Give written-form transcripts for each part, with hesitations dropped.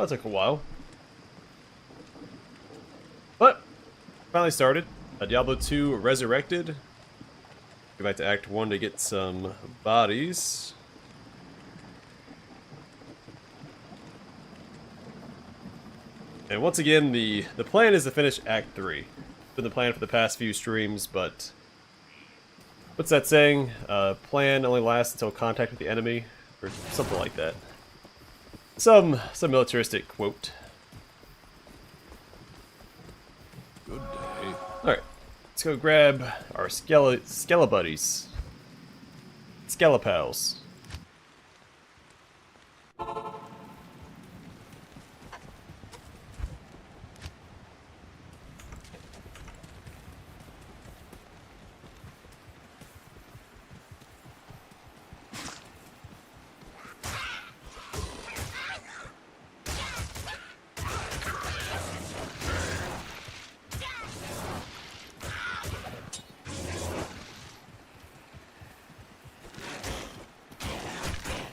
Well, that took a while. But, finally started. Diablo 2 Resurrected. Go back to Act 1 to get some bodies. And once again, the plan is to finish Act 3. It's been the plan for the past few streams, but... What's that saying? Plan only lasts until contact with the enemy, or something like that. Some militaristic quote. Good day. Alright, let's go grab our Skelebuddies. Skelepals.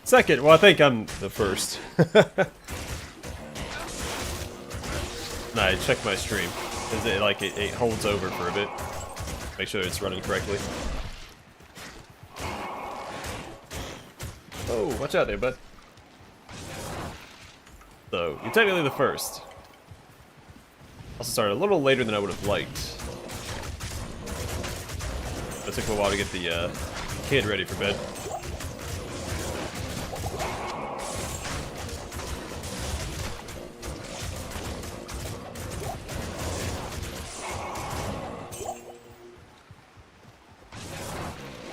Second, well, I think I'm the first. Nah, I checked my stream. It holds over for a bit. Make sure it's running correctly. Oh, watch out there, bud. So, you're technically the first. Also started a little later than I would have liked. It took a while to get the kid ready for bed.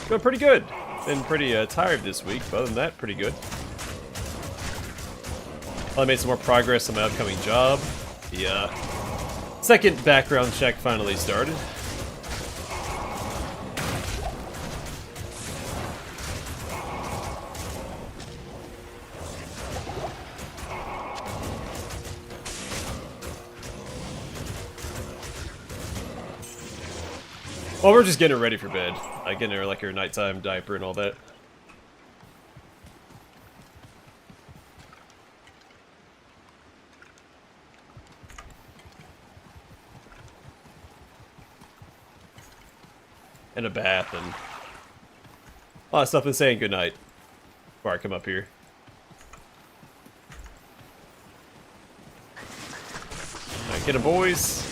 Going pretty good. Been pretty tired this week, but other than that, pretty good. I made some more progress on my upcoming job. The second background check finally started. Well, we're just getting her ready for bed. Getting her like her nighttime diaper and all that. And a bath and a lot of stuff and saying goodnight before I come up here. Alright, get them, boys.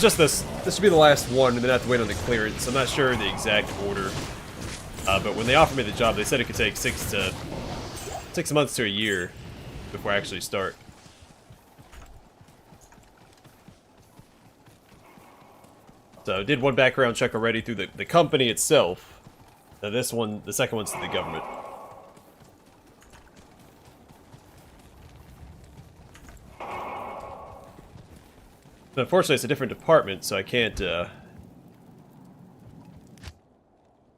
Just this. This should be the last one, and then I have to wait on the clearance. I'm not sure the exact order. But when they offered me the job, they said it could take 6 months to a year before I actually start. So I did one background check already through the company itself. Now this one, the second one's to the government. But unfortunately, it's a different department, so I can't, it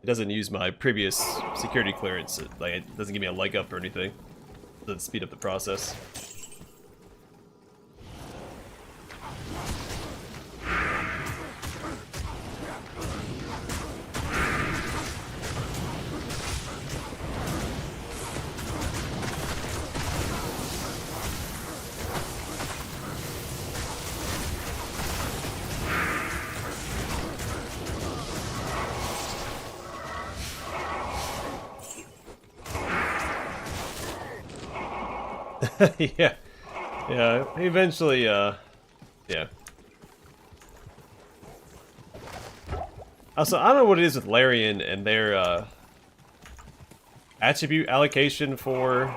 doesn't use my previous security clearance. It doesn't give me a leg up or anything. It doesn't speed up the process. Yeah. Yeah, eventually, yeah. Also, I don't know what it is with Larian and their, attribute allocation for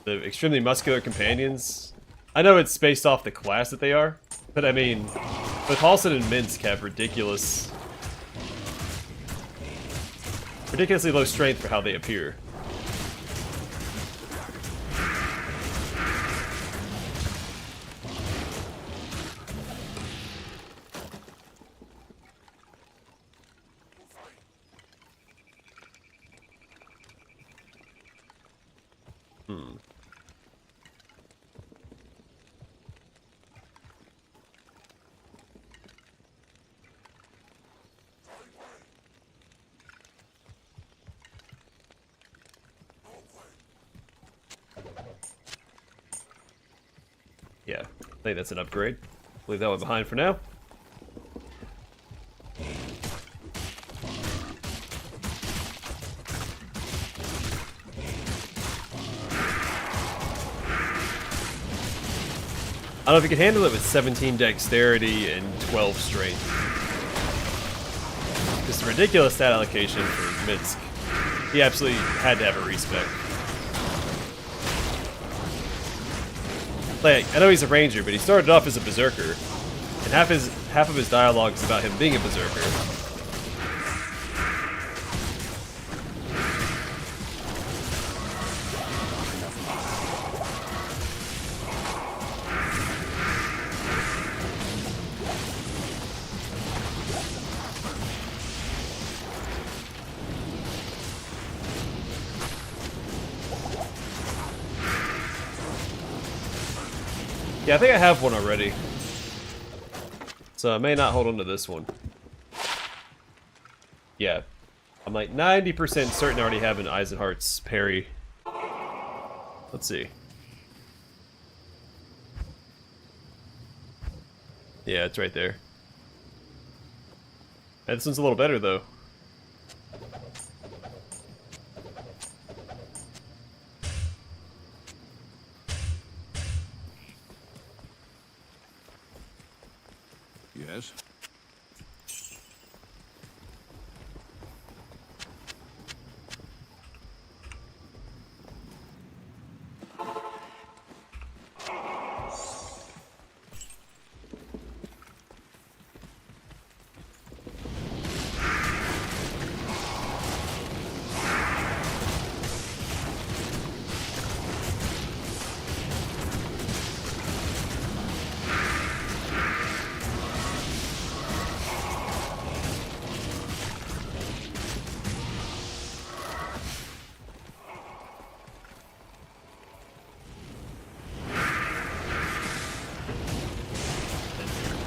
the extremely muscular companions. I know it's based off the class that they are, but I mean, both Halston and Minsk have ridiculously low strength for how they appear. think that's an upgrade. Leave that one behind for now. I don't know if you can handle it with 17 dexterity and 12 strength. Just a ridiculous stat allocation for Minsk. He absolutely had to have a respec. Like, I know he's a ranger, but he started off as a berserker, and half of his dialogue is about him being a berserker. Yeah, I think I have one already. So I may not hold on to this one. Yeah. I'm like 90% certain I already have an Eisenhardt's parry. Let's see. Yeah, it's right there. And this one's a little better though. Yes?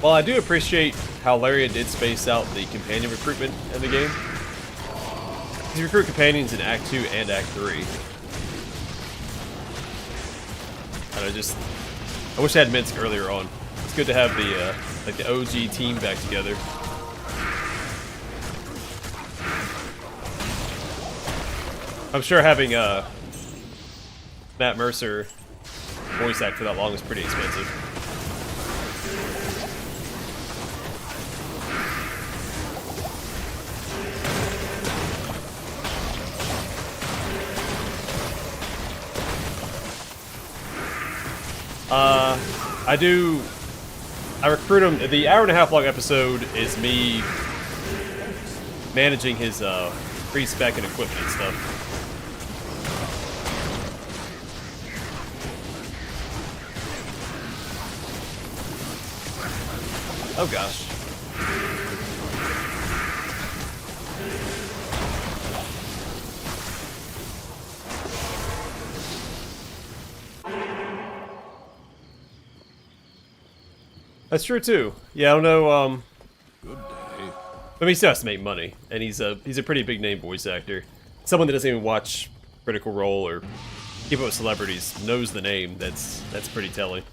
Well, I do appreciate how Larian did space out the companion recruitment in the game. You recruit companions in Act 2 and Act 3. And I wish I had Minsk earlier on. It's good to have the like the OG team back together. I'm sure having Matt Mercer voice act for that long is pretty expensive. I recruit him. The hour-and-a-half long episode is me managing his pre-spec and equipment and stuff. Oh gosh. That's true too. Yeah, I don't know. Good day. But he still has to make money, and he's a pretty big name voice actor. Someone that doesn't even watch Critical Role or keep up with celebrities knows the name. That's pretty telling.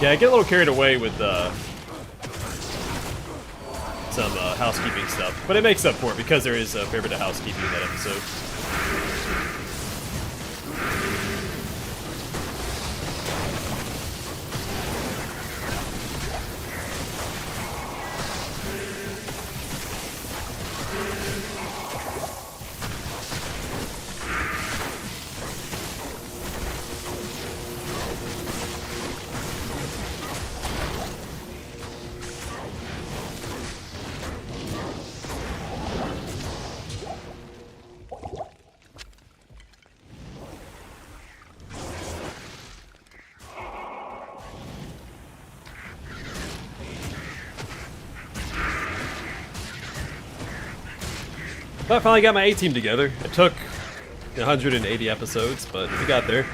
Yeah, I get a little carried away with some housekeeping stuff, but it makes up for it because there is a fair bit of housekeeping in that episode. But I finally got my A-team together. It took 180 episodes, but we got there.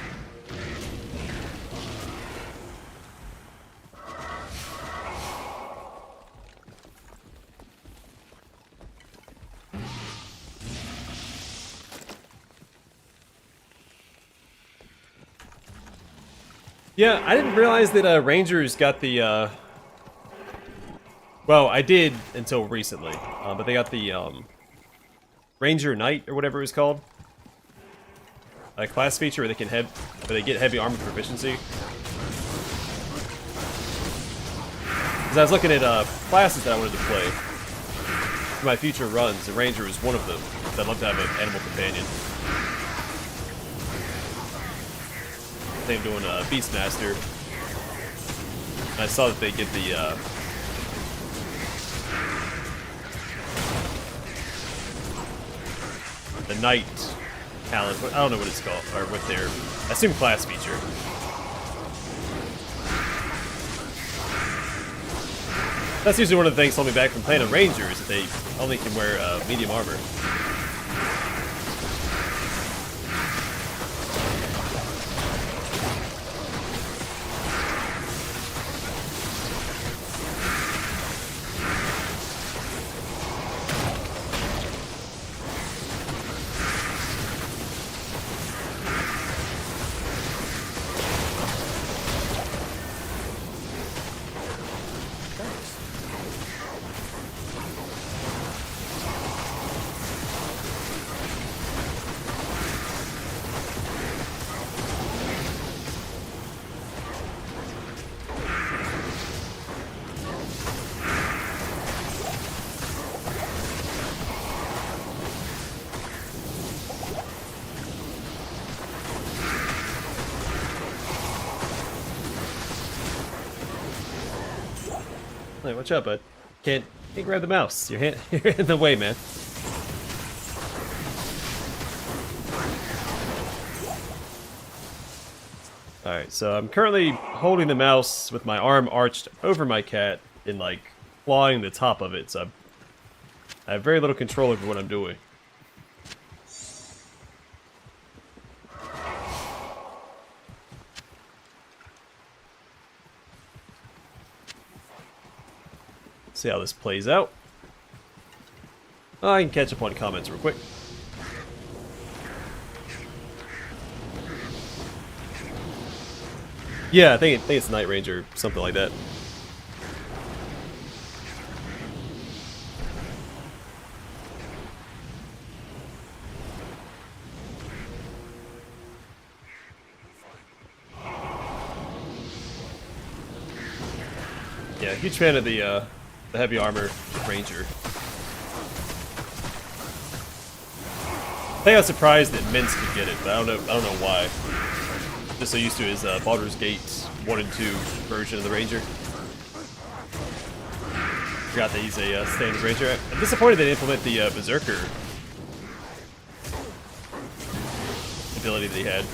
Yeah, I didn't realize that Rangers got the. Well, I did until recently, but they got the Ranger Knight or whatever it was called. A class feature where they can where they get heavy armor proficiency. Because I was looking at classes that I wanted to play for my future runs, and Ranger was one of them. So I'd love to have an animal companion. I think I'm doing Beastmaster. And I saw that they get the Knight talent. I don't know what it's called, or what their, I assume class feature. That's usually one of the things holding me back from playing a Ranger, is that they only can wear medium armor. Hey, watch out, bud. Can't grab the mouse. You're in the way, man. Alright, so I'm currently holding the mouse with my arm arched over my cat and, like, clawing the top of it, so I have very little control over what I'm doing. See how this plays out. I can catch up on comments real quick. Yeah, I think it's Night Ranger, something like that. Yeah, huge fan of the heavy armor Ranger. I think I was surprised that Minsk could get it, but I don't know why. Just so used to his Baldur's Gate 1 and 2 version of the Ranger. Forgot that he's a standard Ranger. I'm disappointed they didn't implement the Berserker ability that he had.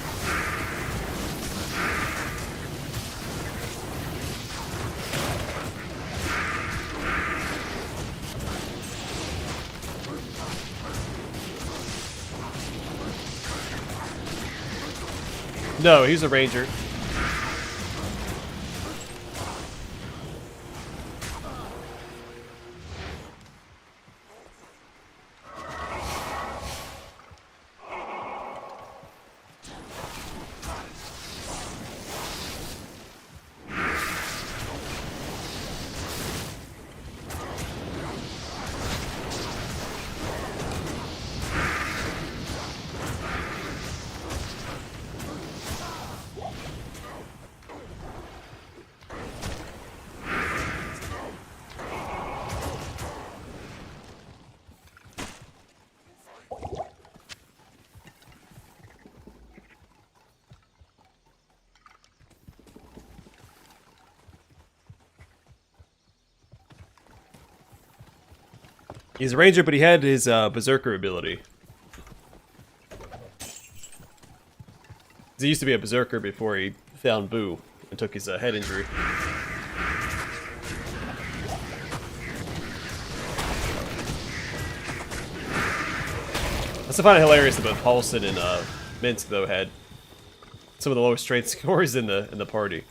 No, he's a Ranger. He's a Ranger, but he had his Berserker ability. He used to be a Berserker before he found Boo and took his head injury. I still find it hilarious that both Paulson and Minsk, though, had some of the lowest strength scores in the party.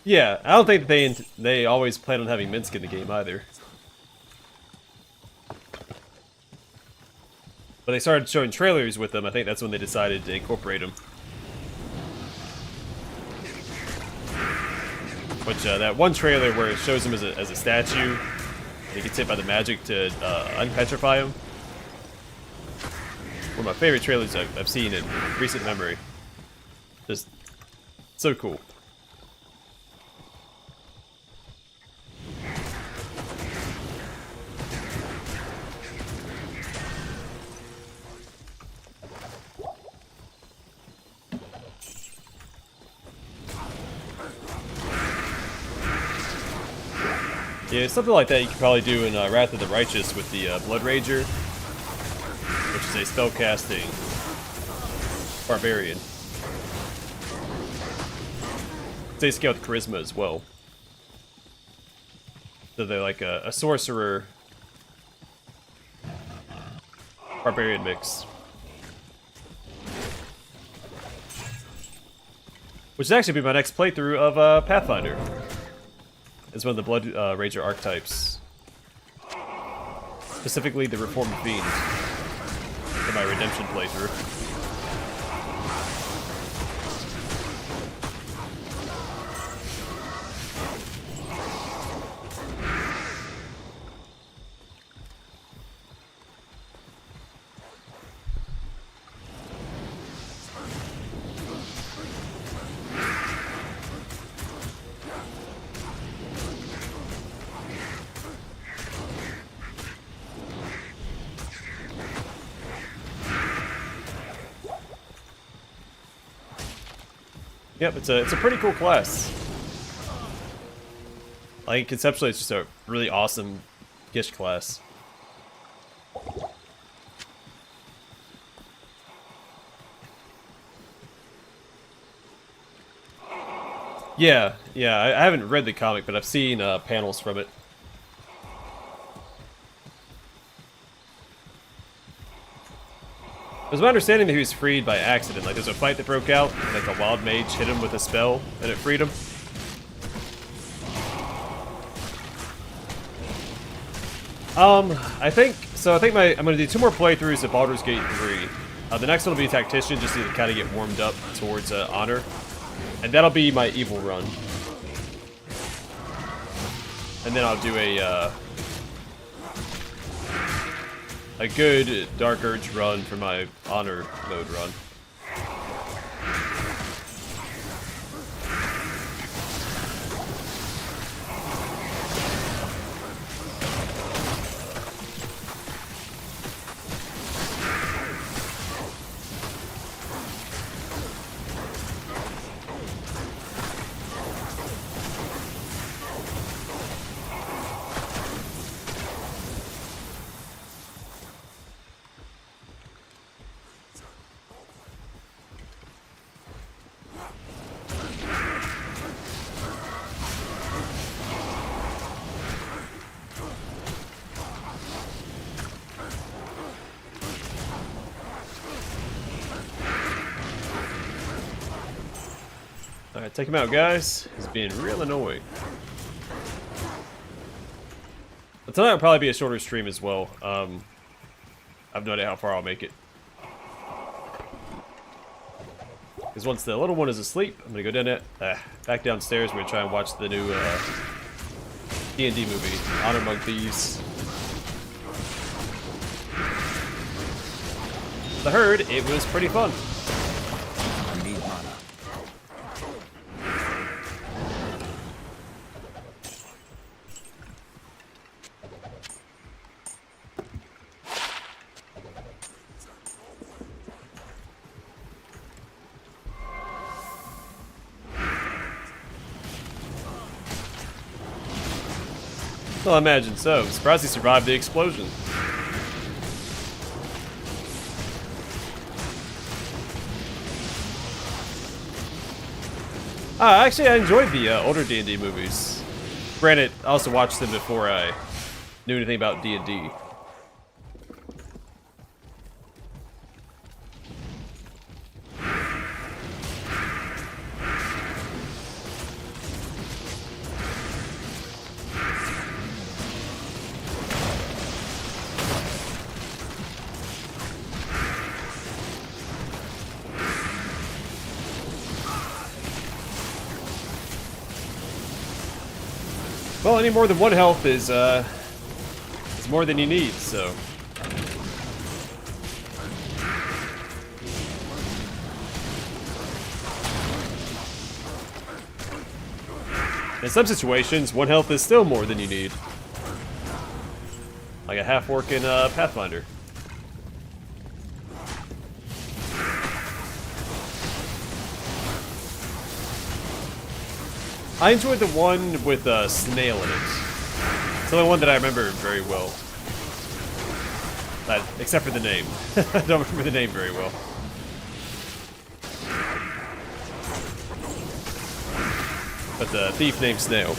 Yeah, I don't think they always plan on having Minsk in the game either. But they started showing trailers with them. I think that's when they decided to incorporate them. Which, that one trailer where it shows him as a statue, he gets hit by the magic to unpetrify him. One of my favorite trailers I've seen in recent memory. Just so cool. Yeah, something like that you could probably do in Wrath of the Righteous with the Blood Rager, which is a spellcasting barbarian. They scale with charisma as well. So they're like a sorcerer barbarian mix. Which would actually be my next playthrough of Pathfinder. Is one of the Blood Rager archetypes. Specifically the Reformed Fiend in my Redemption playthrough. Yep, it's a pretty cool class. Like, conceptually, it's just a really awesome Gish class. Yeah, I haven't read the comic, but I've seen panels from it. It was my understanding that he was freed by accident. Like, there's a fight that broke out, and, like, a wild mage hit him with a spell, and it freed him. I think I'm gonna do 2 more playthroughs of Baldur's Gate 3. The next one will be Tactician, just to kind of get warmed up towards Honor. And that'll be my evil run. And then I'll do a good Dark Urge run for my Honor mode run. Alright, take him out, guys. He's being real annoying. But tonight will probably be a shorter stream as well. I have no idea how far I'll make it. Because once the little one is asleep, I'm going to go down back downstairs. We're going to try and watch the new D&D movie, Honor Among Thieves. I heard it was pretty fun. Well, I imagine so. I'm surprised he survived the explosion. Actually, I enjoyed the older D&D movies. Granted, I also watched them before I knew anything about D&D. Well, any more than one health is more than you need, so. In some situations, one health is still more than you need. Like a half-orc in Pathfinder. I enjoyed the one with a snail in it. It's the only one that I remember very well. Except for the name. I don't remember the name very well. But the thief named Snail.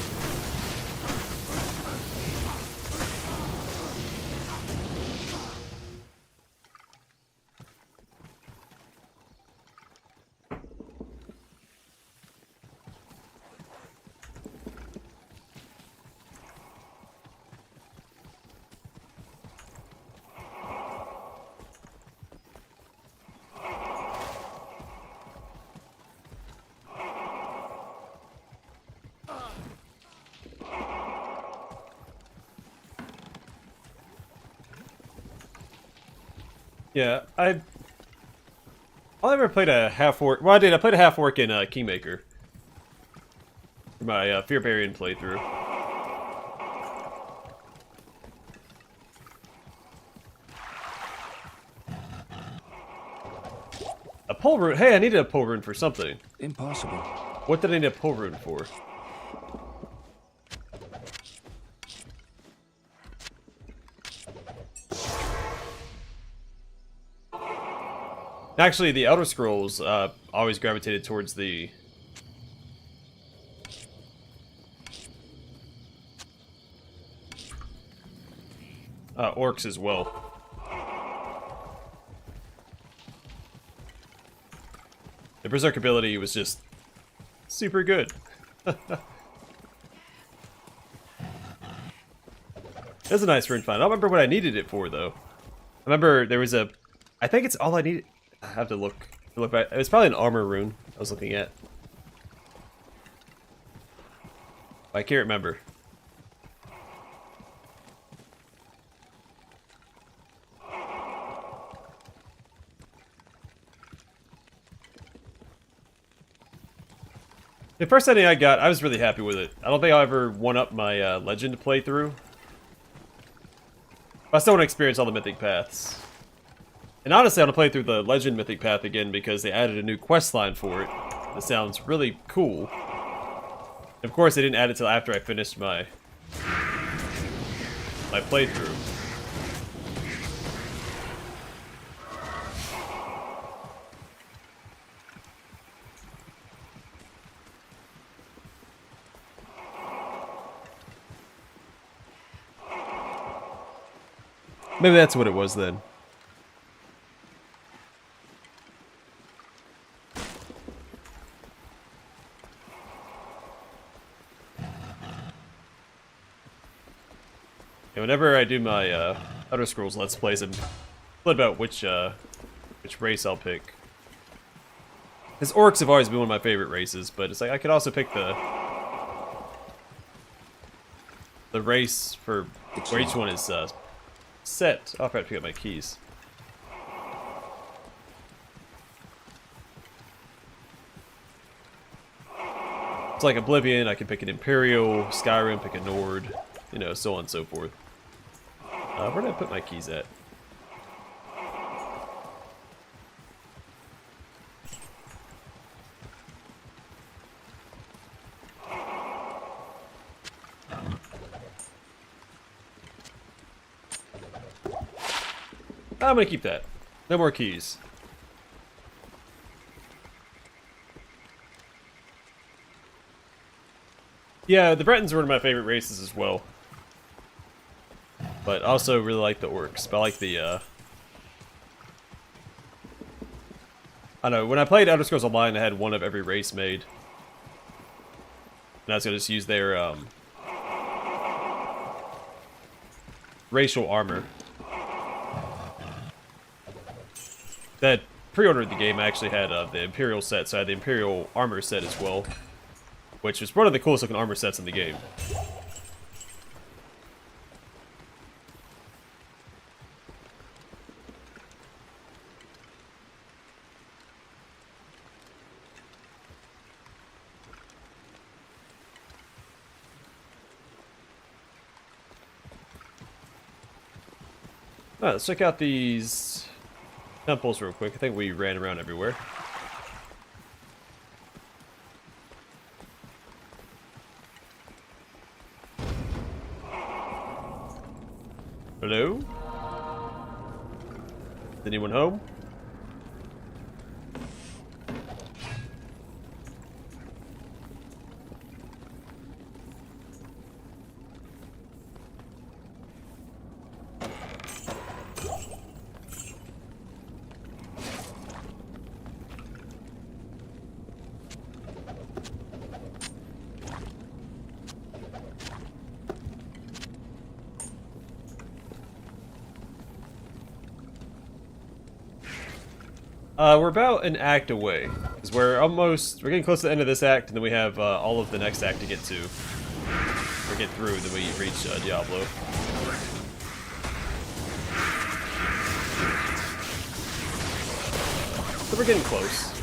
Yeah, I ever played a half-orc. Well, I did. I played a half-orc in Kingmaker. For my Fear Barian playthrough. A pull rune. Hey, I needed a pull rune for something. Impossible. What did I need a pull rune for? Actually, the Elder Scrolls always gravitated towards the orcs as well. The Berserk ability was just super good. That's a nice rune find. I don't remember what I needed it for, though. I remember there was a... I think it's all I needed... I have to look back. It was probably an armor rune I was looking at. I can't remember. The first ending I got, I was really happy with it. I don't think I'll ever one-up my Legend playthrough. I still want to experience all the Mythic Paths. And honestly, I want to play through the Legend Mythic Path again because they added a new quest line for it. That sounds really cool. And of course, they didn't add it till after I finished my playthrough. Maybe that's what it was then. Yeah, whenever I do my Elder Scrolls Let's Plays, I'm split about which race I'll pick. Because orcs have always been one of my favorite races, but it's like I could also pick the race for where each one is set. Oh, I forgot to pick up my keys. It's like Oblivion, I can pick an Imperial, Skyrim, pick a Nord, you know, so on and so forth. Where did I put my keys at? I'm gonna keep that. No more keys. Yeah, the Bretons are one of my favorite races as well. But I also really like the orcs. But I like the, I don't know, when I played Elder Scrolls Online, I had one of every race made. And I was gonna just use their, racial armor. That pre-ordered the game, I actually had the Imperial set, so I had the Imperial armor set as well. Which was one of the coolest looking armor sets in the game. Alright, let's check out these temples real quick. I think we ran around everywhere. Hello? Is anyone home? We're about an act away, because we're getting close to the end of this act, and then we have all of the next act to get to, or get through, then we reach Diablo. So we're getting close.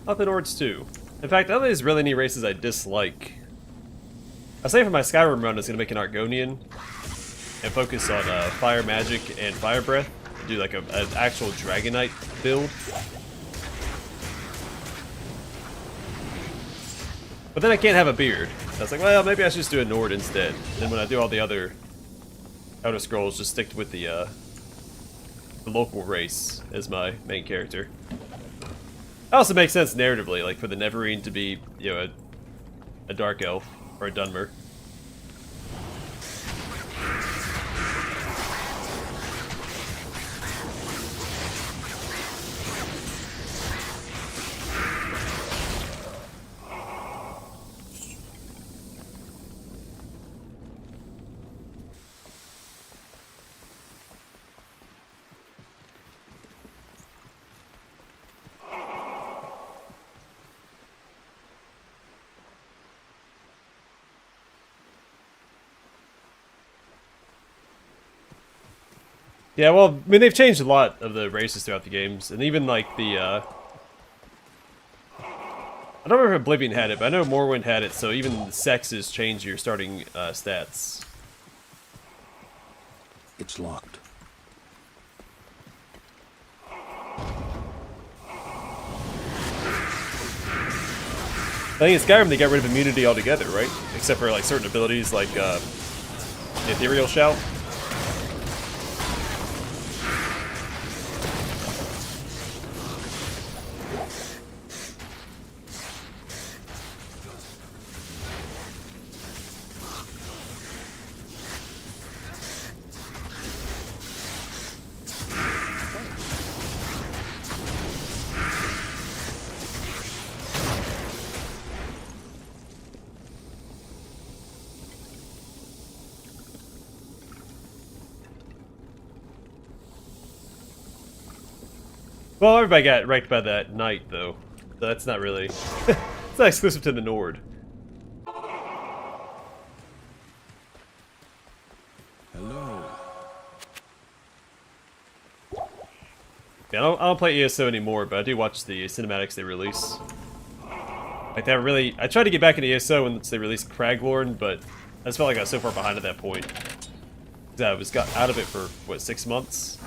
Nothing Ords too. In fact, none of these really any races I dislike. I was saying for my Skyrim run, I was going to make an Argonian and focus on fire magic and fire breath. Do like an actual Dragonite build. But then I can't have a beard. I was like, well, maybe I should just do a Nord instead. And then when I do all the other Elder Scrolls, just stick with the local race as my main character. It also makes sense narratively, like for the Neverine to be, you know, a Dark Elf or a Dunmer. Yeah, well, I mean, they've changed a lot of the races throughout the games, and even, like, the, I don't remember if Oblivion had it, but I know Morrowind had it, so even the sexes change your starting, stats. It's locked. I think in Skyrim they got rid of immunity altogether, right? Except for, like, certain abilities, like, the Ethereal Shout. Well, everybody got wrecked by that knight, though. So that's not really... it's not exclusive to the Nord. Hello. Yeah, I don't play ESO anymore, but I do watch the cinematics they release. Like, that really... I tried to get back into ESO when they released Craglorn, but I just felt like I was so far behind at that point. I got out of it for, what, 6 months?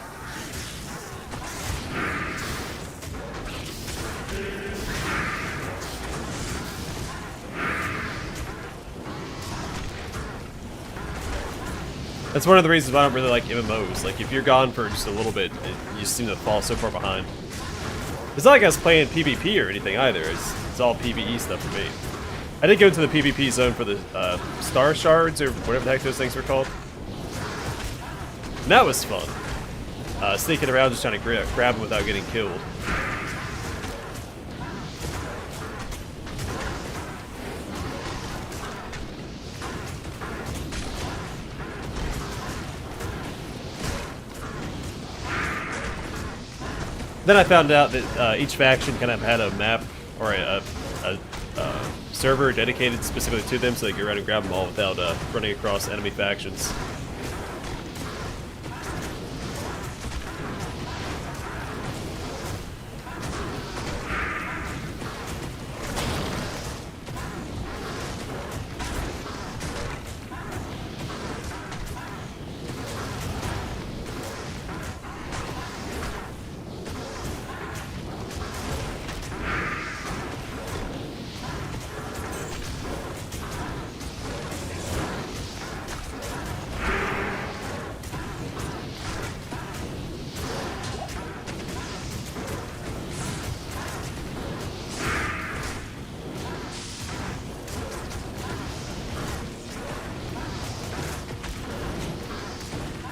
That's one of the reasons why I don't really like MMOs. Like, if you're gone for just a little bit, you seem to fall so far behind. It's not like I was playing PvP or anything either. It's all PvE stuff for me. I did go into the PvP zone for the Star Shards, or whatever the heck those things were called. And that was fun. Sneaking around just trying to grab them without getting killed. Then I found out that each faction kind of had a map or a server dedicated specifically to them, so they could go around and grab them all without running across enemy factions.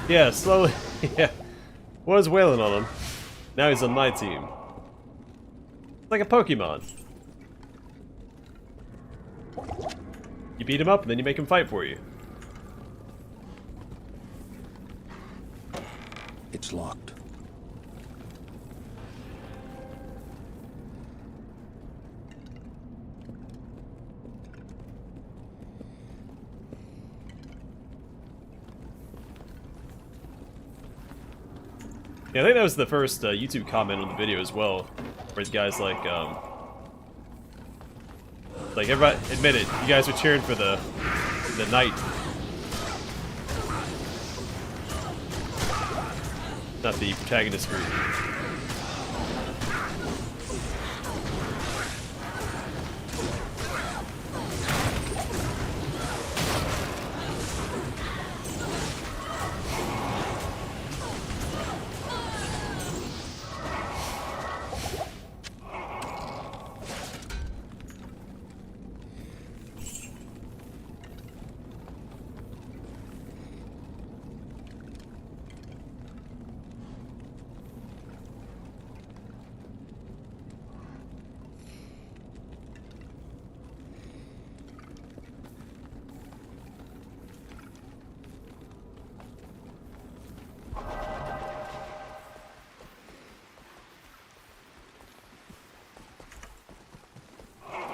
Yeah, slowly. Yeah. Was wailing on him. Now he's on my team. It's like a Pokemon. You beat him up and then you make him fight for you. It's locked. Yeah, I think that was the first YouTube comment on the video as well, where these guys like everybody admitted, you guys were cheering for the knight, not the protagonist group.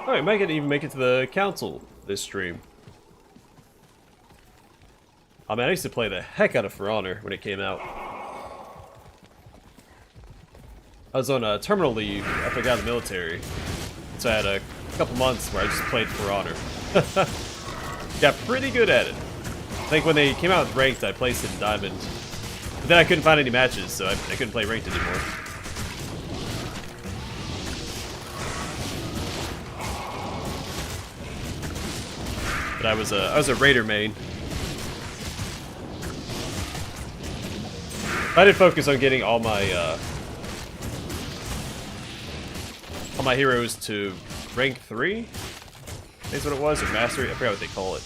Oh, we might even make it to the council this stream. I mean, I used to play the heck out of For Honor when it came out. I was on terminal leave after I got out of the military, so I had a couple months where I just played For Honor. Got pretty good at it. I think when they came out with Ranked, I placed it in Diamond. But then I couldn't find any matches, so I couldn't play Ranked anymore. But I was a Raider main. I did focus on getting all my heroes to rank 3. That's what it was, or mastery. I forgot what they call it.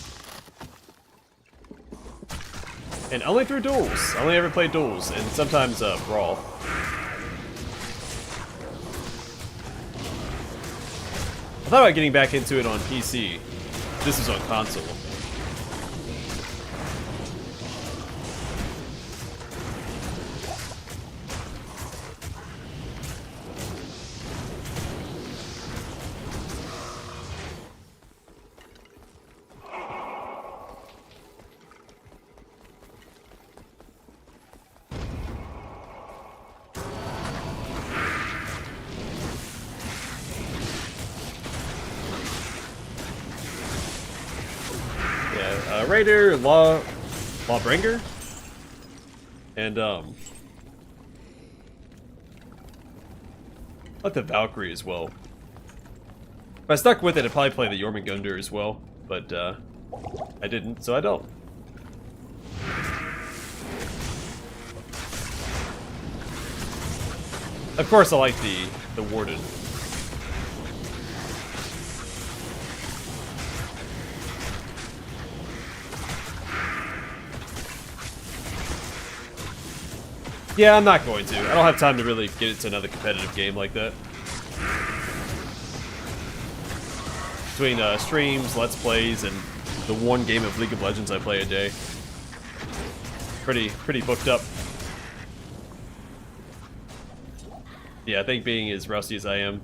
And only through duels. I only ever played duels, and sometimes brawl. I thought about getting back into it on PC. This is on console. Raider, Lawbringer, and I like the Valkyrie as well. If I stuck with it, I'd probably play the Jormungandr as well, but I didn't, so I don't. Of course, I like the Warden. Yeah, I'm not going to. I don't have time to really get into another competitive game like that. Between streams, Let's Plays, and the one game of League of Legends I play a day. Pretty booked up. Yeah, I think being as rusty as I am,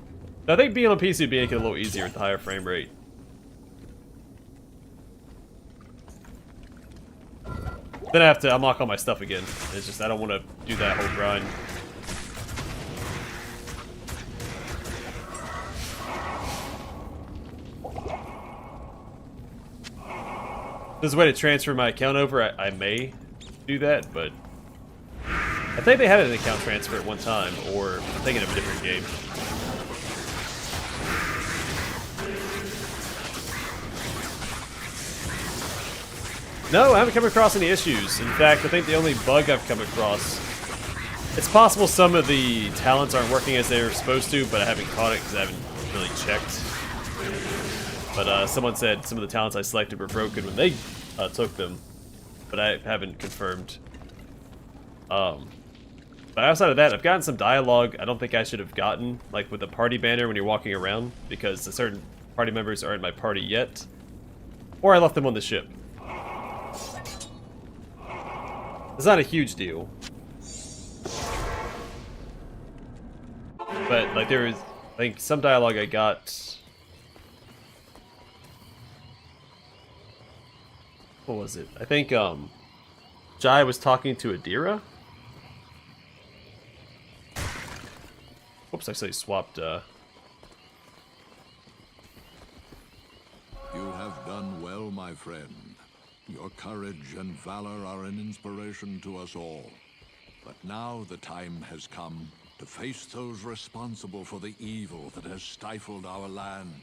I think being on PC would make it a little easier with the higher frame rate. Then I have to unlock all my stuff again. It's just I don't want to do that whole grind. If there's a way to transfer my account over, I may do that, but I think they had an account transfer at one time, or I'm thinking of a different game. No, I haven't come across any issues. In fact, I think the only bug I've come across... It's possible some of the talents aren't working as they're supposed to, but I haven't caught it because I haven't really checked. But someone said some of the talents I selected were broken when they took them, but I haven't confirmed. But outside of that, I've gotten some dialogue I don't think I should have gotten, like with the party banner when you're walking around, because the certain party members aren't in my party yet, or I left them on the ship. It's not a huge deal. But, like, there was, I think, some dialogue I got... What was it? I think, Jai was talking to Adira? Oops, I actually swapped, You have done well, my friend. Your courage and valor are an inspiration to us all. But now the time has come to face those responsible for the evil that has stifled our land.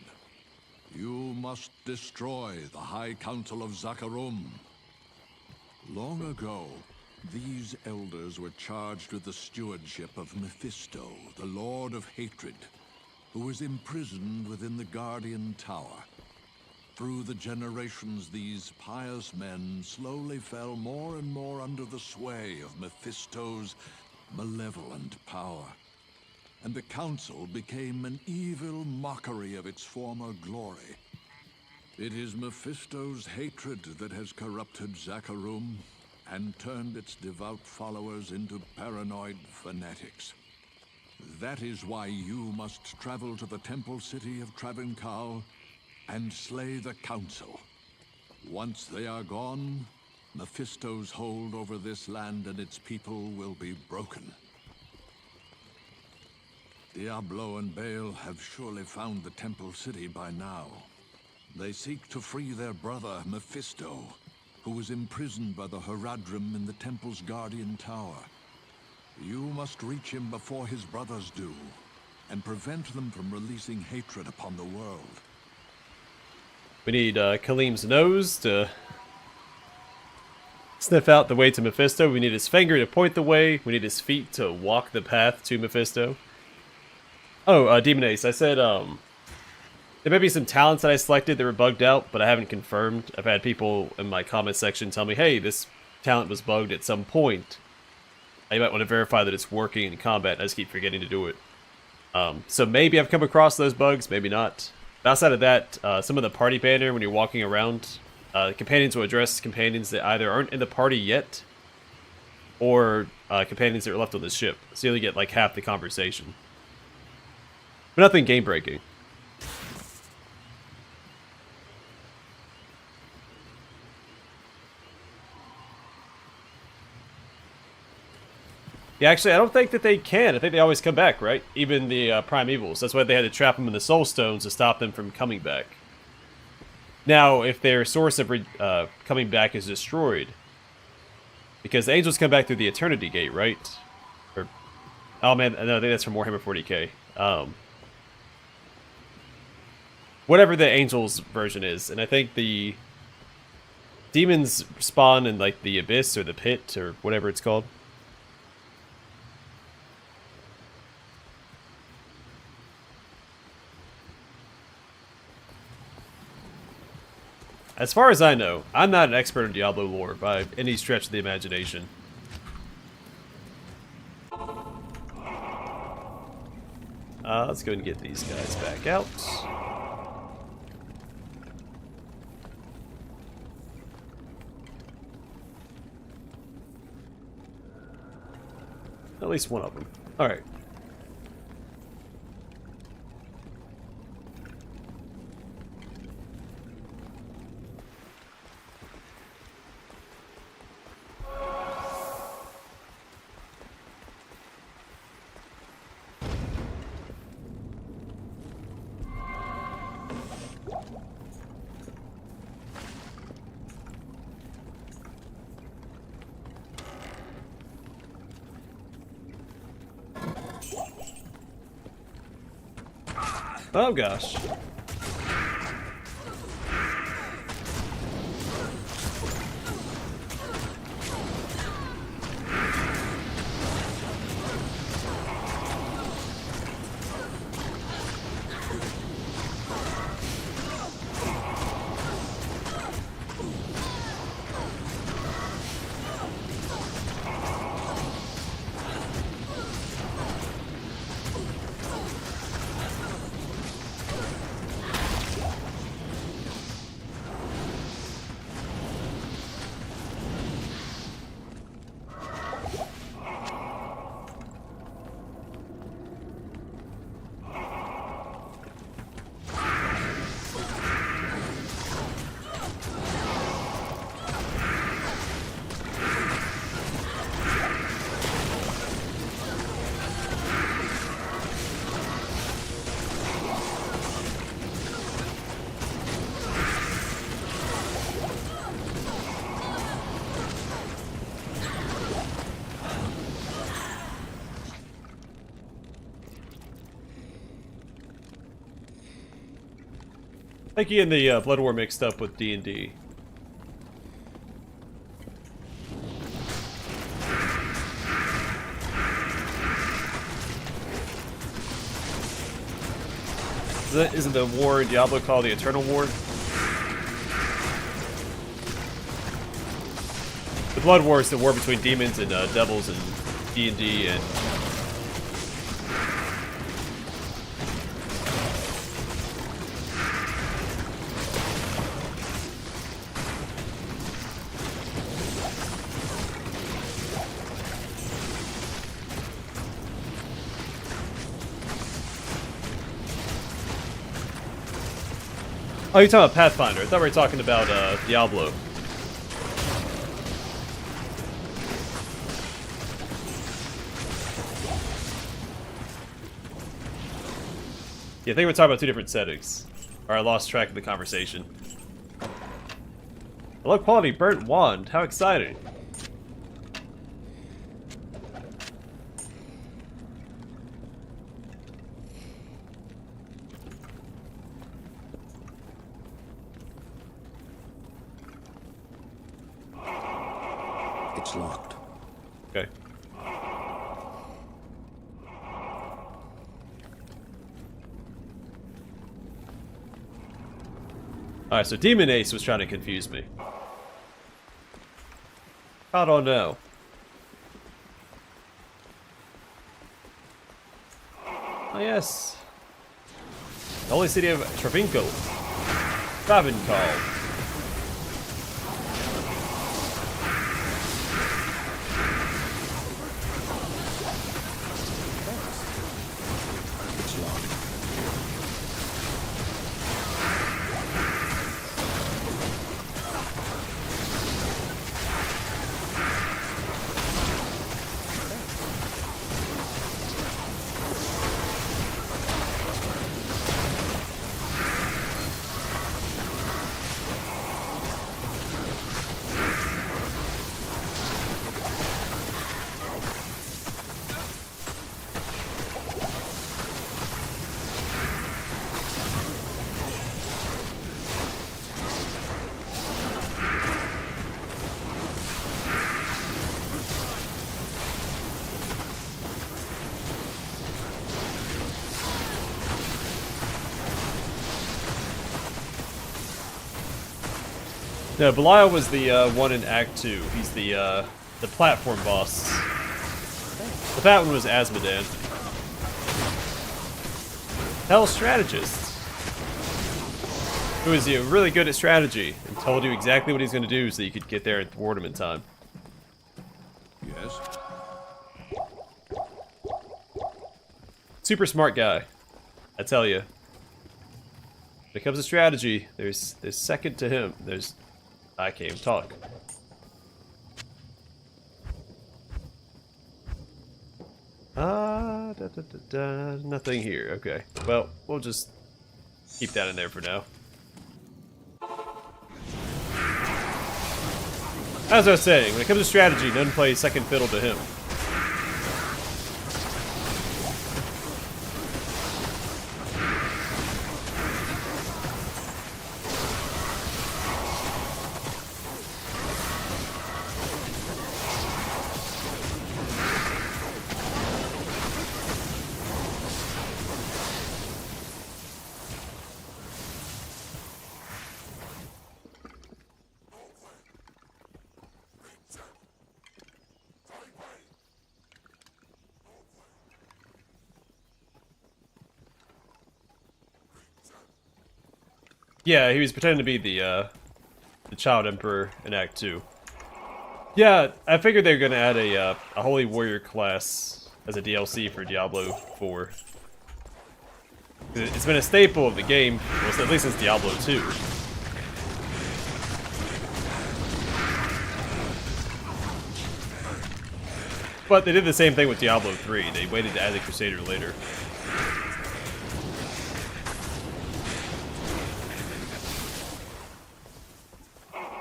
You must destroy the High Council of Zakarum. Long ago, these elders were charged with the stewardship of Mephisto, the Lord of Hatred, who was imprisoned within the Guardian Tower. Through the generations, these pious men slowly fell more and more under the sway of Mephisto's malevolent power. And the Council became an evil mockery of its former glory. It is Mephisto's hatred that has corrupted Zakarum and turned its devout followers into paranoid fanatics. That is why you must travel to the temple city of Travancal and slay the Council. Once they are gone, Mephisto's hold over this land and its people will be broken. Diablo and Baal have surely found the temple city by now. They seek to free their brother, Mephisto, who was imprisoned by the Haradrim in the temple's guardian tower. You must reach him before his brothers do, and prevent them from releasing hatred upon the world. we need Kalim's nose to sniff out the way to Mephisto. We need his finger to point the way. We need his feet to walk the path to Mephisto. Oh, Demon Ace, I said, there may be some talents that I selected that were bugged out, but I haven't confirmed. I've had people in my comment section tell me, hey, this talent was bugged at some point. You might want to verify that it's working in combat. I just keep forgetting to do it. So maybe I've come across those bugs, maybe not. But outside of that, some of the party banner, when you're walking around, companions will address companions that either aren't in the party yet, or companions that are left on the ship. So you only get like half the conversation. But nothing game-breaking. Yeah, actually, I don't think that they can. I think they always come back, right? Even the Primevals. That's why they had to trap them in the Soul Stones to stop them from coming back. Now, if their source of coming back is destroyed, because the angels come back through the Eternity Gate, right? Or, oh man, no, I think that's from Warhammer 40k. Whatever the angels version is, and I think the demons spawn in like the abyss or the pit or whatever it's called. As far as I know, I'm not an expert in Diablo lore by any stretch of the imagination. Let's go ahead and get these guys back out. At least one of them. Alright. Oh gosh. I think he and the Blood War mixed up with D&D. Isn't the war in Diablo called the Eternal War? The Blood War is the war between demons and devils in D&D and... Oh, you're talking about Pathfinder. I thought we were talking about Diablo. Yeah, I think we're talking about two different settings. Or I lost track of the conversation. A low quality burnt wand. How exciting. It's locked. Okay. Alright, so Demon Ace was trying to confuse me. I don't know. Oh yes. The holy city of Travinco. Travinkal. It's locked. No, Belial was the one in Act 2. He's the platform boss. The fat one was Asmodan. Hell strategist. Who is really good at strategy and told you exactly what he's going to do so you could get there and thwart him in time. Yes? Super smart guy. I tell you. When it comes to strategy, there's second to him. I can't even talk. Nothing here. Okay. Well, we'll just Keep that in there for now. As I was saying, when it comes to strategy, none plays second fiddle to him. Yeah, he was pretending to be the Child Emperor in Act 2. Yeah, I figured they were gonna add a Holy Warrior class as a DLC for Diablo 4. It's been a staple of the game, well, at least since Diablo 2. But they did the same thing with Diablo 3. They waited to add the Crusader later.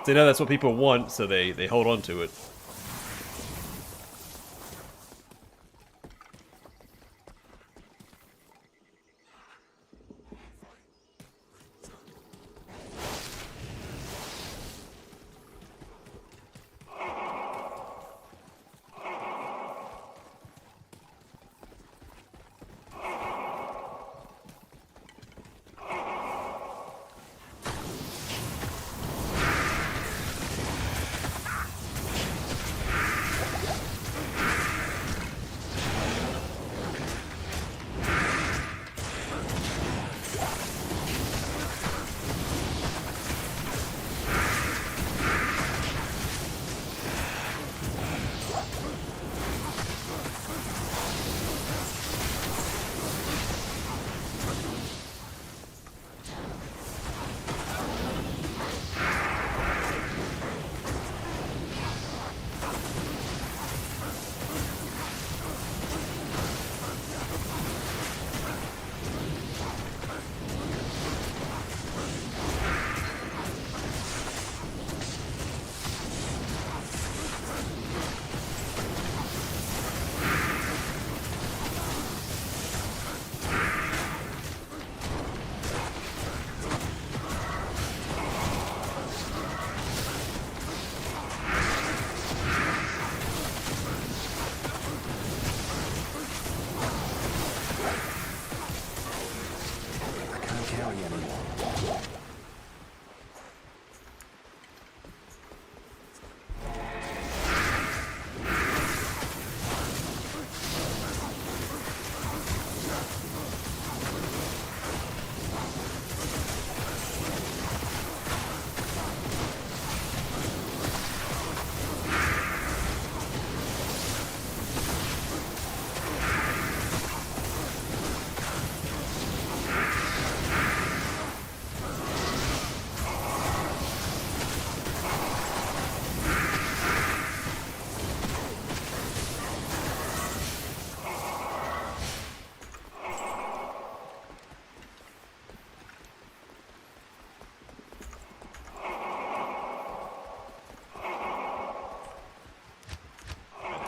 They know that's what people want, so they hold on to it.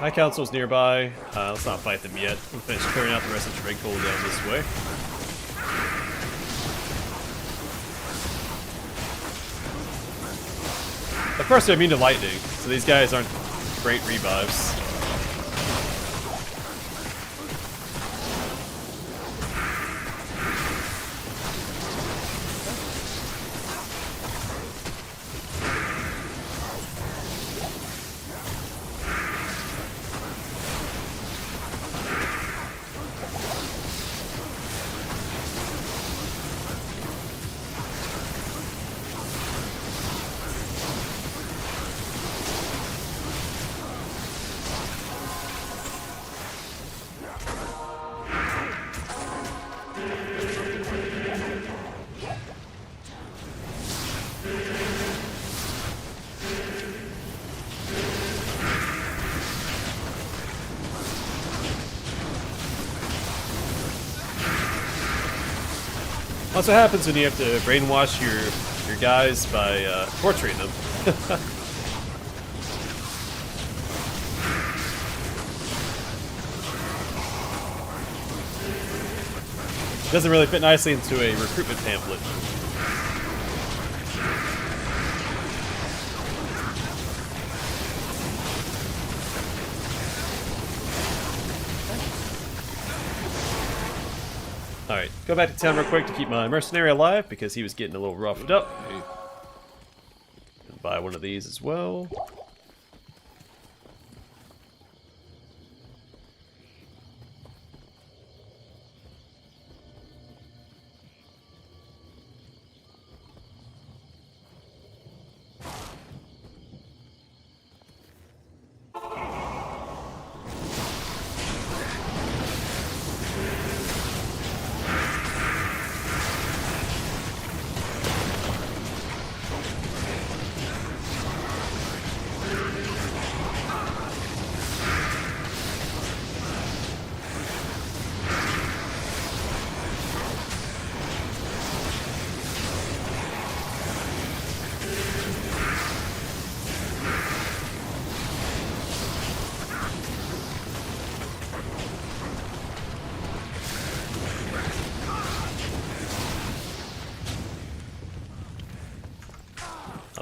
High Council's nearby. Let's not fight them yet. We'll finish clearing out the rest of the Drake down this way. Of course, they're immune to lightning, so these guys aren't great revives. That's what happens when you have to brainwash your guys by torturing them. Doesn't really fit nicely into a recruitment pamphlet. Alright, go back to town real quick to keep my mercenary alive because he was getting a little roughed up. And buy one of these as well.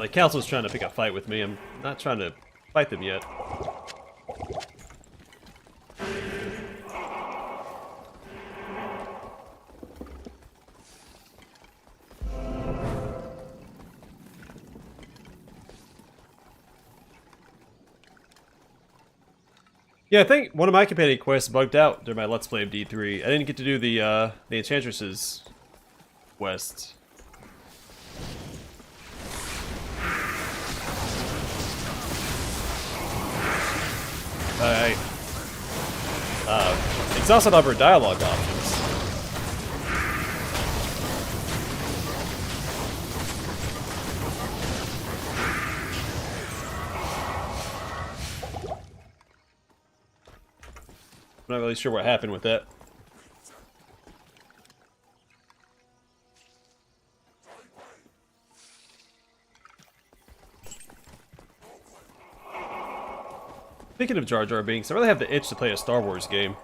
The council's trying to pick a fight with me. I'm not trying to fight them yet. Yeah, I think one of my companion quests bugged out during my Let's Play of D3. I didn't get to do the Enchantress's quest. I exhausted all of her dialogue options. I'm not really sure what happened with that. Speaking of Jar Jar Binks, I really have the itch to play a Star Wars game.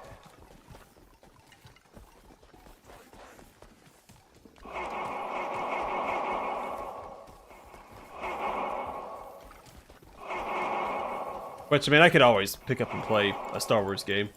Which, I mean, I could always pick up and play a Star Wars game.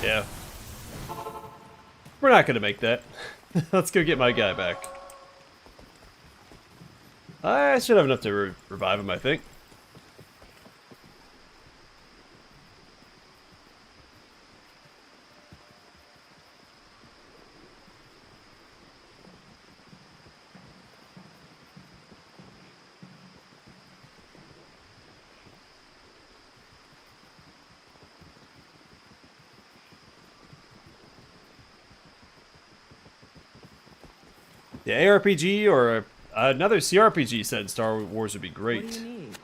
Yeah. We're not gonna make that. Let's go get my guy back. I should have enough to revive him, I think. Yeah, ARPG or another CRPG set in Star Wars would be great. What do you need?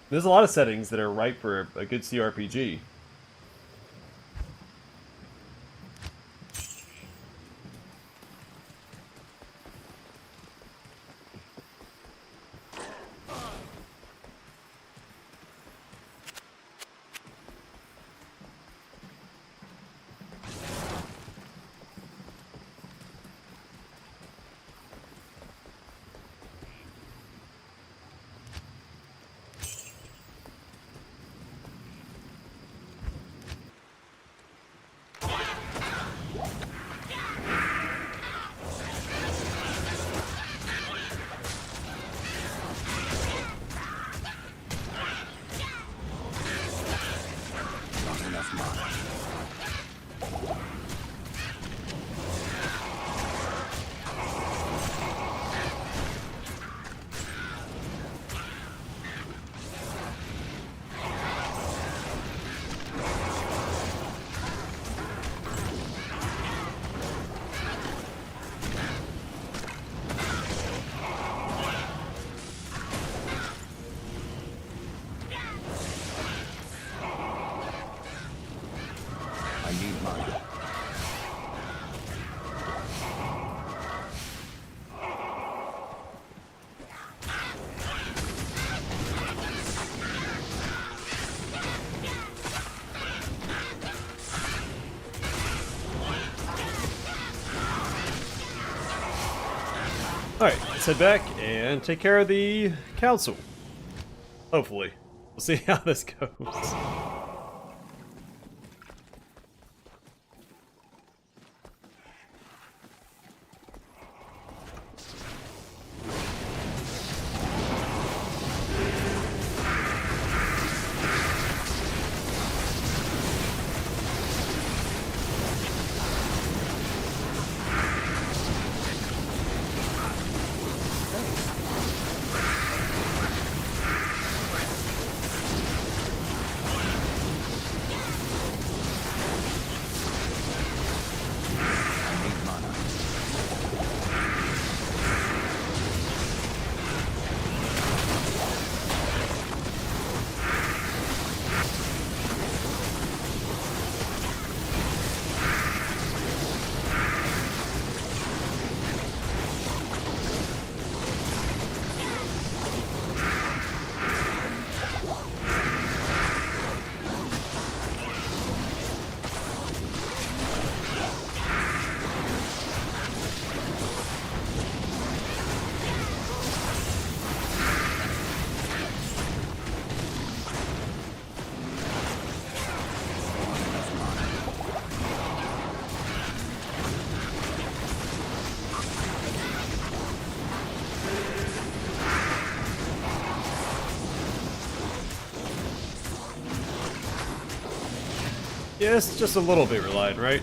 There's a lot of settings that are ripe for a good CRPG. Not enough mana. I need mana. Alright, let's head back and take care of the council. Hopefully. We'll see how this goes. I need mana. Yes, just a little bit reliant, right?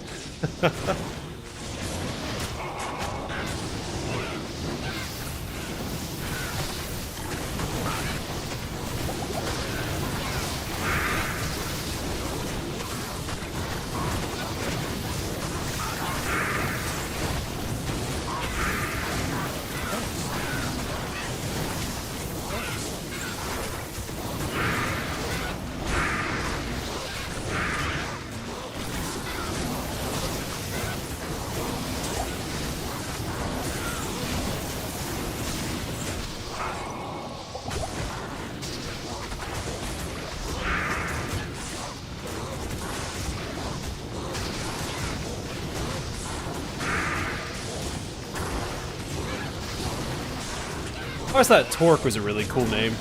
I always thought Torque was a really cool name.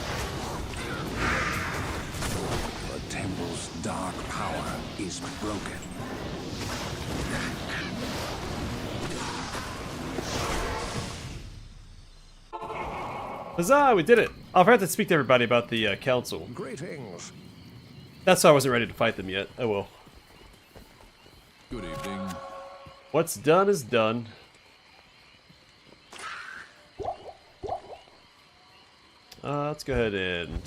The temple's dark power is broken. Huzzah, we did it! I'll have to speak to everybody about the council. Greetings. That's why I wasn't ready to fight them yet. Oh well. Good evening. What's done is done. Let's go ahead and...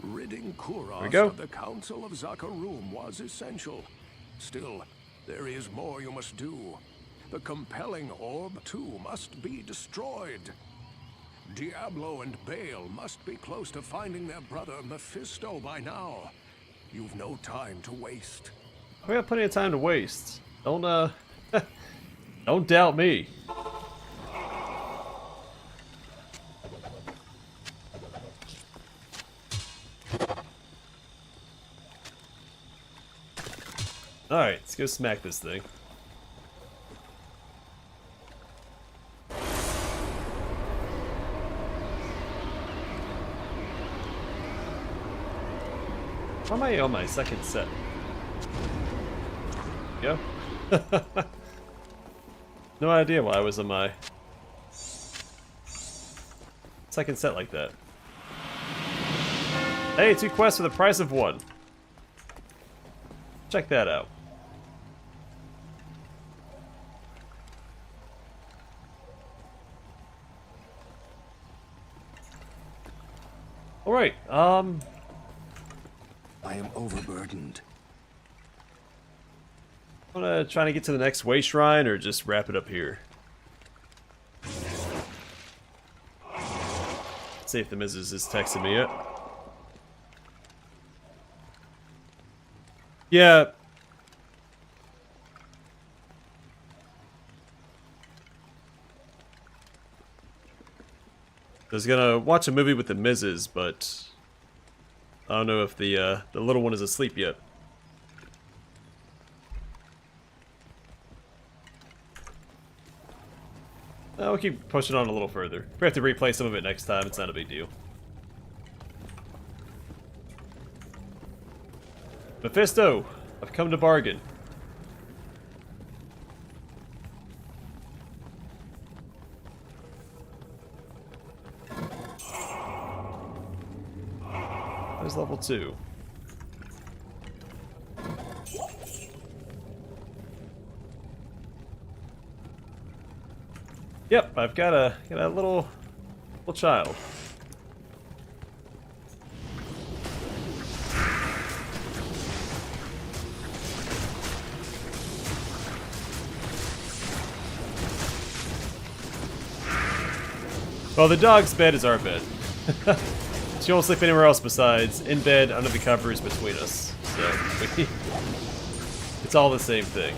Ridding There we Kuros go. of the Council of Zakarum was essential. Still, there is more you must do. the compelling orb too must be destroyed. Diablo and Bale must be close to finding their brother Mephisto by now. You've no time to waste. We have plenty of time to waste. Don't don't doubt me. Alright, let's go smack this thing. Why am I on my second set? Go. No idea why I was on my second set like that. Hey, 2 quests for the price of 1. Check that out. Alright, I am overburdened. wanna try to get to the next way shrine or just wrap it up here? Let's see if the Mrs. is texting me yet. Yeah. I was gonna watch a movie with the Mrs., but I don't know if the little one is asleep yet. We'll keep pushing on a little further. If we have to replay some of it next time, it's not a big deal. Mephisto, I've come to bargain. There's level 2. Yep, I've got a little child. Well, the dog's bed is our bed. She won't sleep anywhere else besides in bed under the covers between us. So it's all the same thing.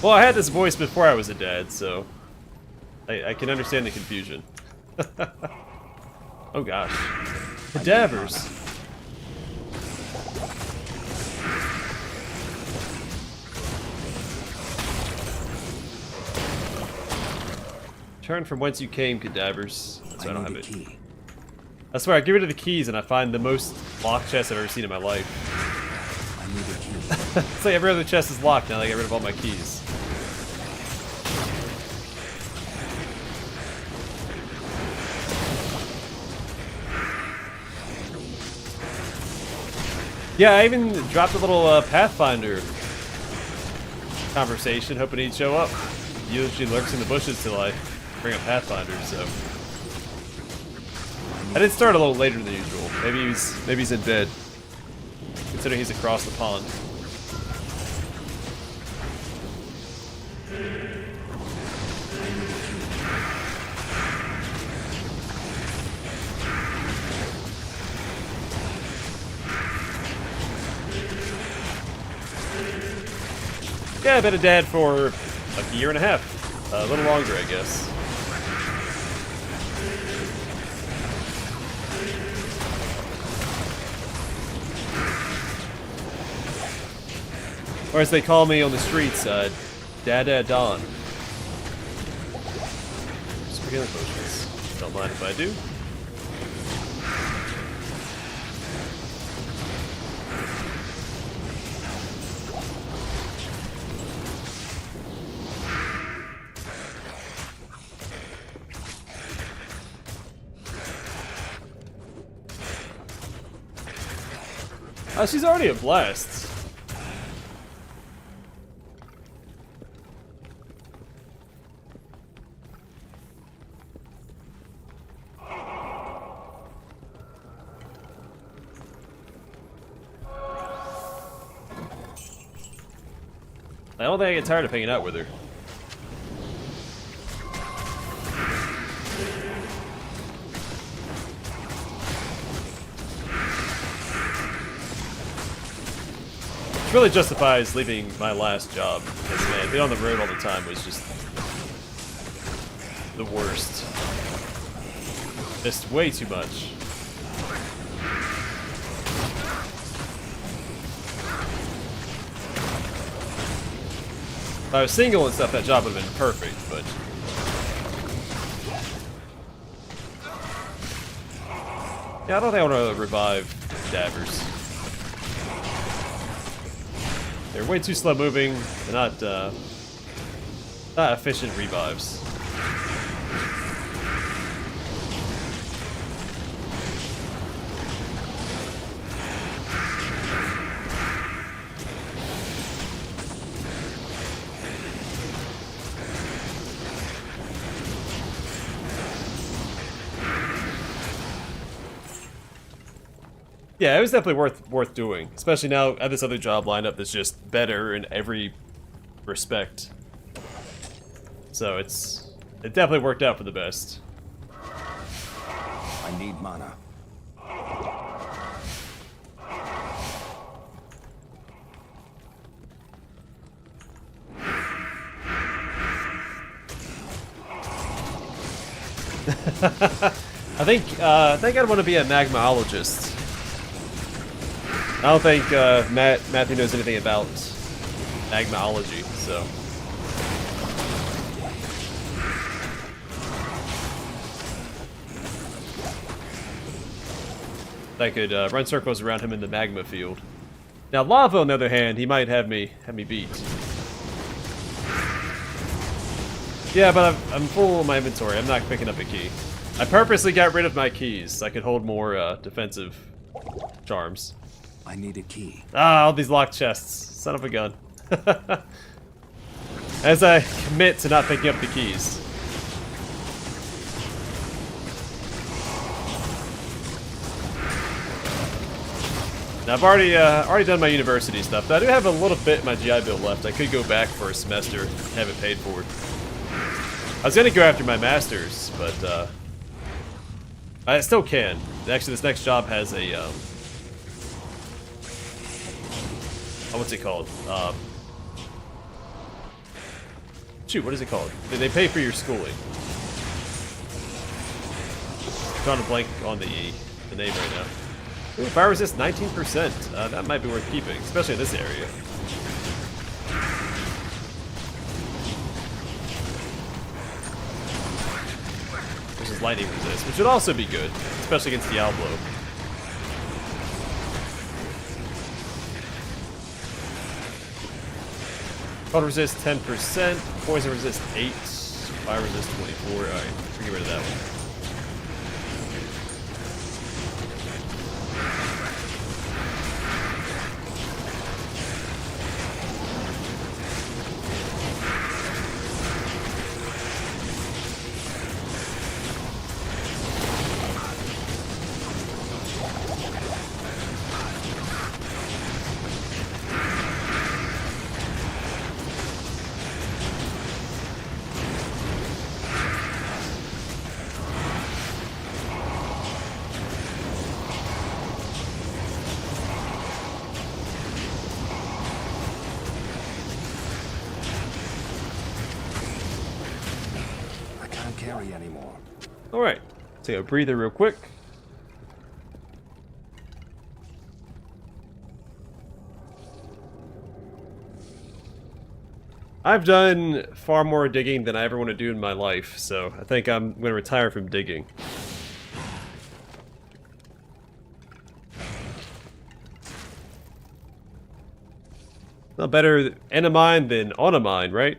Well, I had this voice before I was a dad, so I can understand the confusion. Oh gosh. Cadavers. Turn from whence you came, cadavers. So I don't have it. Key. I swear, I get rid of the keys and I find the most locked chest I've ever seen in my life. I need a key. It's like every other chest is locked now that I get rid of all my keys. Yeah, I even dropped a little Pathfinder conversation, hoping he'd show up. He usually lurks in the bushes till I bring up Pathfinder, so I did start a little later than usual. Maybe he's in bed, considering he's across the pond. Yeah, I've been a dad for like a year and a half. A little longer, I guess. Or as they call me on the streets, Dada Don. Just forget the potions. Don't mind if I do. Oh, she's already a blast. I don't think I get tired of hanging out with her. Which really justifies leaving my last job. Because, man, being on the road all the time was just the worst. Just way too much. If I was single and stuff, that job would have been perfect, but... yeah, I don't think I want to revive Dabbers. They're way too slow moving. They're not efficient revives. Yeah, it was definitely worth doing, especially now at this other job lineup that's just better in every respect. So it definitely worked out for the best. I need mana. I think I'd want to be a magmaologist. I don't think Matthew knows anything about magmaology, so. I could run circles around him in the magma field. Now lava, on the other hand, he might have me beat. Yeah, but I'm full of my inventory. I'm not picking up a key. I purposely got rid of my keys so I could hold more defensive charms. I need a key. Ah, all these locked chests. Son of a gun. As I commit to not picking up the keys. Now I've already done my university stuff, but I do have a little bit in my GI Bill left. I could go back for a semester and have it paid for. I was gonna go after my master's, but I still can. Actually, this next job has a what's it called? Shoot, what is it called? They pay for your schooling. I'm trying to blank on the name right now. Ooh, fire resist 19%. That might be worth keeping, especially in this area. Versus lightning resist, which would also be good, especially against Diablo. Cold resist 10%, poison resist 8, fire resist 24. Alright, get rid of that one. Anymore. Alright, take a breather real quick. I've done far more digging than I ever want to do in my life, so I think I'm going to retire from digging. Not better in a mine than on a mine, right?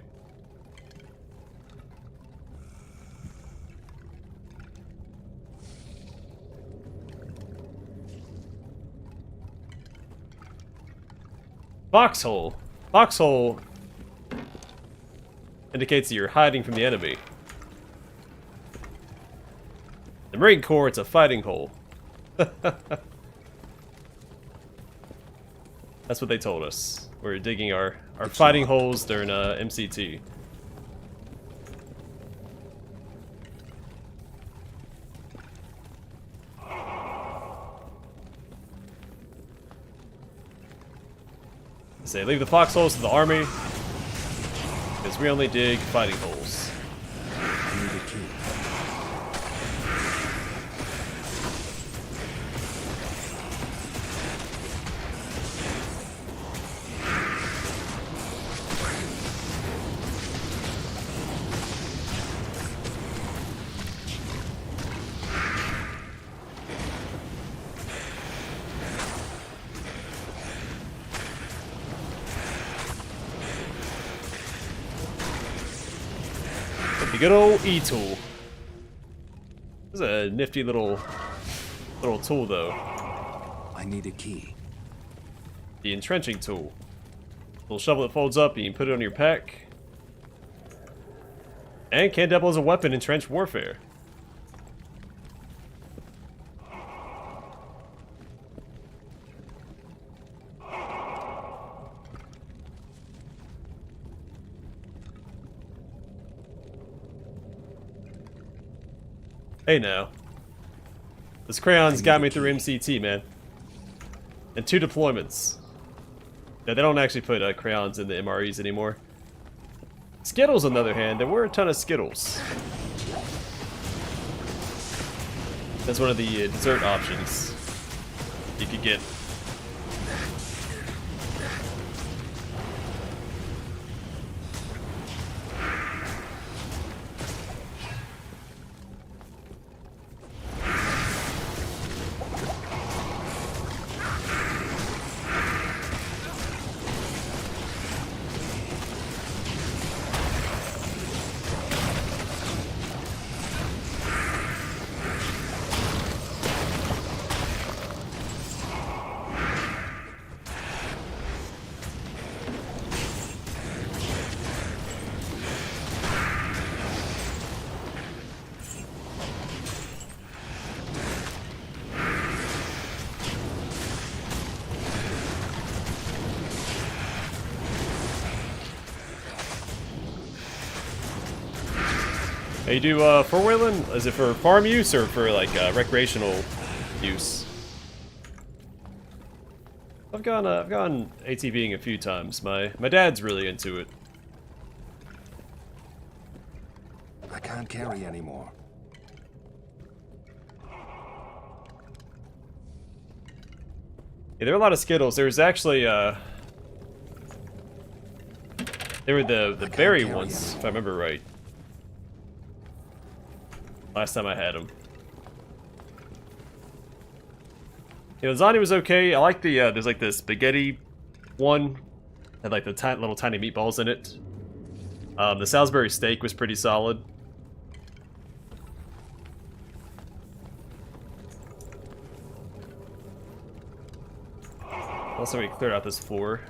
Foxhole. Foxhole indicates that you're hiding from the enemy. The Marine Corps, it's a fighting hole. That's what they told us. We're digging our fighting holes during MCT. Say, leave the foxholes to the army, because we only dig fighting holes. The good old E-tool. This is a nifty little tool, though. I need a key. The entrenching tool. Little shovel that folds up, and you can put it on your pack. And can double as a weapon in trench warfare. Hey now. This crayon's got me through MCT, man. And 2 deployments. Yeah, they don't actually put crayons in the MREs anymore. Skittles, on the other hand, there were a ton of Skittles. That's one of the dessert options you could get. Now you do four-wheeling? Is it for farm use or for like recreational use? I've gone ATVing a few times. My dad's really into it. I can't carry anymore. Yeah, there were a lot of Skittles. There was actually there were the berry ones, if I remember right. Last time I had them. You know, lasagna was okay. I like the there's like the spaghetti one, had like the little tiny meatballs in it. The Salisbury steak was pretty solid. Also, we cleared out this floor.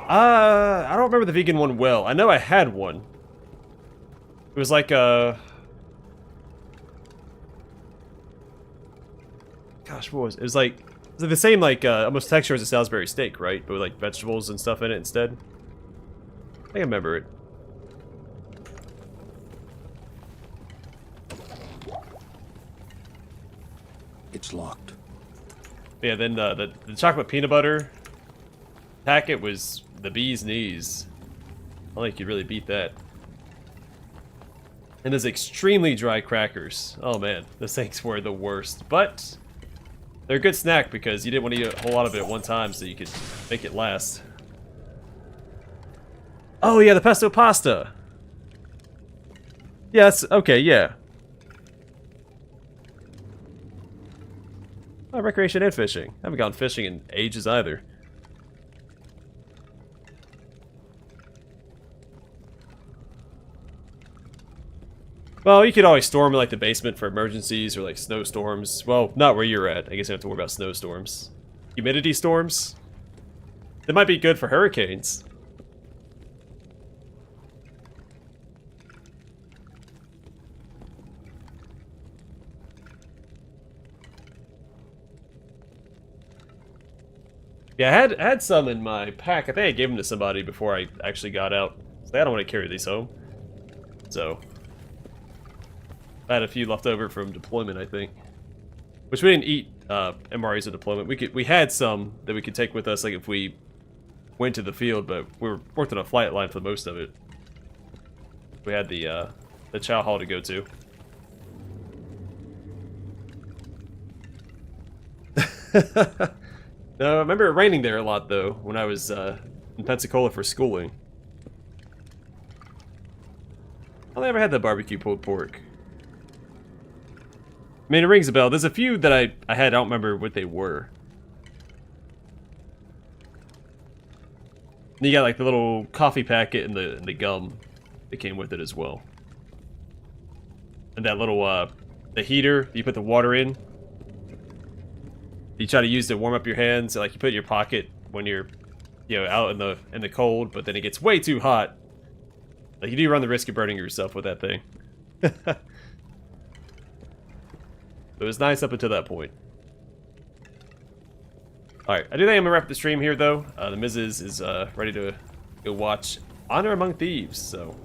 I don't remember the vegan one well. I know I had one. It was like a... Gosh, what was it? It was like the same, like, almost texture as a Salisbury steak, right? But with, like, vegetables and stuff in it instead. I think I remember it. It's locked. Yeah, then the chocolate peanut butter packet was the bee's knees. I don't think you could really beat that. And those extremely dry crackers. Oh man, those things were the worst. But they're a good snack because you didn't want to eat a whole lot of it at one time, so you could make it last. Oh yeah, the pesto pasta. Yes, okay, yeah. Oh, recreation and fishing. I haven't gone fishing in ages either. Well, you could always storm like the basement for emergencies or like snowstorms. Well, not where you're at. I guess you don't have to worry about snowstorms. humidity storms. They might be good for hurricanes. Yeah, I had some in my pack. I think I gave them to somebody before I actually got out. So I don't want to carry these home. So I had a few left over from deployment, I think. Which we didn't eat MREs of deployment. We had some that we could take with us, like if we went to the field, but we were working on a flight line for most of it. We had the chow hall to go to. No, I remember it raining there a lot, though, when I was in Pensacola for schooling. I never had the barbecue pulled pork. I mean, it rings a bell. There's a few that I had, I don't remember what they were. And you got, like, the little coffee packet and the gum that came with it as well. And that little, the heater, you put the water in. You try to use to warm up your hands, like you put it in your pocket when you're, you know, out in the cold, but then it gets way too hot. Like you do run the risk of burning yourself with that thing. It was nice up until that point. Alright, I do think I'm gonna wrap up the stream here though. The Mrs. is ready to go watch Honor Among Thieves, so.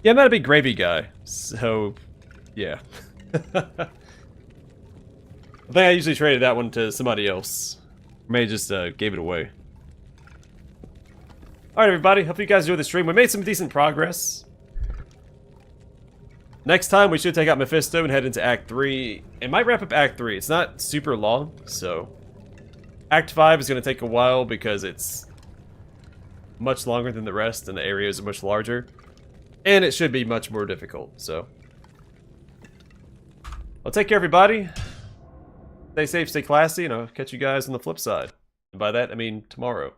Yeah, I'm not a big gravy guy, so yeah. I think I usually traded that one to somebody else. May just gave it away. Alright everybody, hope you guys enjoyed the stream. We made some decent progress. Next time we should take out Mephisto and head into Act 3. It might wrap up Act 3. It's not super long, so... Act 5 is going to take a while because it's much longer than the rest and the areas are much larger. And it should be much more difficult, so... Well, take care, everybody. Stay safe, stay classy, and I'll catch you guys on the flip side. And by that, I mean tomorrow.